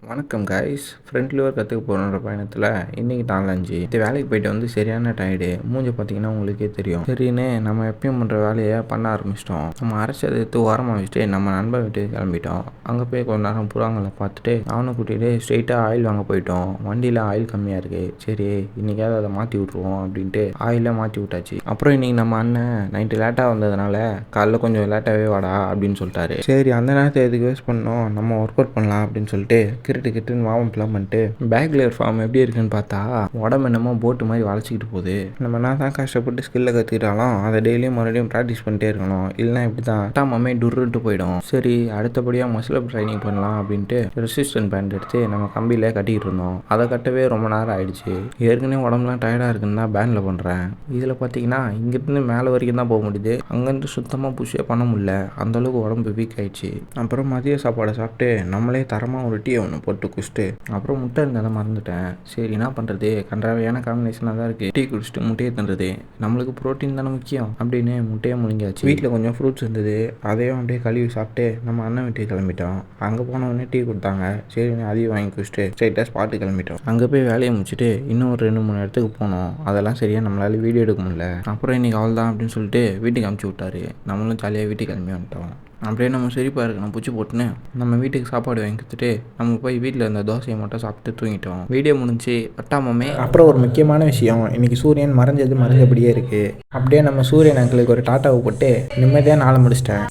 வணக்கம் guys. Front liver கற்றுக்க போகிற பயணத்தில் இன்றைக்கி 4-5 இது வேலைக்கு போயிட்டு வந்து சரியான டயர்டு. மூஞ்சி பார்த்தீங்கன்னா உங்களுக்கே தெரியும். சரின்னு நம்ம எப்பயும் பண்ணுற வேலையை பண்ண ஆரம்பிச்சிட்டோம். நம்ம அரைச்சதை எடுத்து ஓரமாக வச்சுட்டு நம்ம நண்பர் வீட்டுக்கு கிளம்பிட்டோம். அங்கே போய் கொஞ்ச நேரம் புறாங்களை பார்த்துட்டு அவனை கூட்டிகிட்டு ஸ்ட்ரெயிட்டாக ஆயில் வாங்க போயிட்டோம். வண்டியில் ஆயில் கம்மியாக இருக்குது. சரி இன்றைக்காவது அதை மாற்றி விட்ருவோம் அப்படின்ட்டு ஆயிலே மாற்றி விட்டாச்சு. அப்புறம் இன்றைக்கி நம்ம அண்ணன் நைட்டு லேட்டாக வந்ததுனால காலைல கொஞ்சம் லேட்டாகவே வாடா அப்படின்னு சொல்லிட்டாரு. சரி அந்த நேரத்தை எதுக்கு வேஸ்ட் பண்ணோம், நம்ம ஒர்க் அவுட் பண்ணலாம் அப்படின்னு சொல்லிட்டு கிட்டுன்னு வாமப்லாம் பண்ணிட்டு பேக் லேயர் ஃபார்ம் எப்படி இருக்குன்னு பார்த்தா உடம்பு என்னமோ போட்டு மாதிரி வளைச்சிக்கிட்டு போகுது. நம்ம நான் தான் கஷ்டப்பட்டு ஸ்கில்லை கற்றுக்கிட்டாலும் அதை டெய்லியும் மறுபடியும் ப்ராக்டிஸ் பண்ணிட்டே இருக்கணும். இல்லைனா இப்படி தான் டாமே டுருன்ட்டு போயிடும். சரி அடுத்தபடியாக மசில் அப் ட்ரைனிங் பண்ணலாம் அப்படின்ட்டு ரெசிஸ்டன்ட் பேண்ட் எடுத்து நம்ம கம்பியில் கட்டிக்கிட்டு இருந்தோம். அதை கட்டவே ரொம்ப நேரம் ஆயிடுச்சு. ஏற்கனவே உடம்புலாம் டயர்டாக இருக்குன்னு தான் பேண்டில் பண்ணுறேன். இதில் பார்த்தீங்கன்னா இங்கேருந்து மேலே வரைக்கும் தான் போக முடியுது. அங்கேருந்து சுத்தமாக புஷ்ஷே பண்ண முடியல. அந்தளவுக்கு உடம்பு வீக் ஆயிடுச்சு. அப்புறம் மதிய சாப்பாடை சாப்பிட்டு நம்மளே தரமாக ஒரு டீ ஒன்று போட்டு குடிச்சிட்டு அப்புறம் முட்டை இருந்ததை மறந்துட்டேன். சரி என்ன பண்ணுறது, கன்றாவையான காம்பினேஷனாக தான் இருக்குது. டீ குடிச்சிட்டு முட்டையை தந்துடுது. நம்மளுக்கு ப்ரோட்டீன் தானே முக்கியம் அப்படின்னு முட்டையை முழுங்கியாச்சு. வீட்டில் கொஞ்சம் ஃப்ரூட்ஸ் இருந்தது, அதையும் அப்படியே கழுவி சாப்பிட்டு நம்ம அண்ணன் வீட்டுக்கு கிளம்பிட்டோம். அங்கே போனவொடனே டீ கொடுத்தாங்க. சரி அதையும் வாங்கி குடிச்சிட்டு ஸ்ட்ரைட்டாக ஸ்பாட்டு கிளம்பிட்டோம். அங்கே போய் வேலையை முடிச்சுட்டு இன்னும் ஒரு 2-3 இடத்துக்கு போனோம். அதெல்லாம் சரியாக நம்மளால வீடியோ எடுக்க முடியல. அப்புறம் இன்றைக்கி அவள் தான் அப்படின்னு சொல்லிட்டு வீட்டுக்கு அனுப்பிச்சி விட்டாரு. நம்மளும் ஜாலியாக வீட்டுக்கு கிளம்பி வந்துட்டோம். அப்படியே நம்ம சரிப்பாக இருக்கணும் புச்சு போட்டுன்னு நம்ம வீட்டுக்கு சாப்பாடு வாங்கி கொடுத்துட்டு நம்ம போய் வீட்டில் இருந்த தோசையை மட்டும் சாப்பிட்டு தூங்கிட்டோம். வீடியோ முடிஞ்சு அட்டாமமே. அப்புறம் ஒரு முக்கியமான விஷயம், இன்றைக்கி சூரியன் மறைஞ்சபடியே இருக்குது. அப்படியே நம்ம சூரியன் அங்கிளுக்கு ஒரு டாட்டாவை போட்டு நிம்மதியாக நாளை முடிச்சிட்டேன்.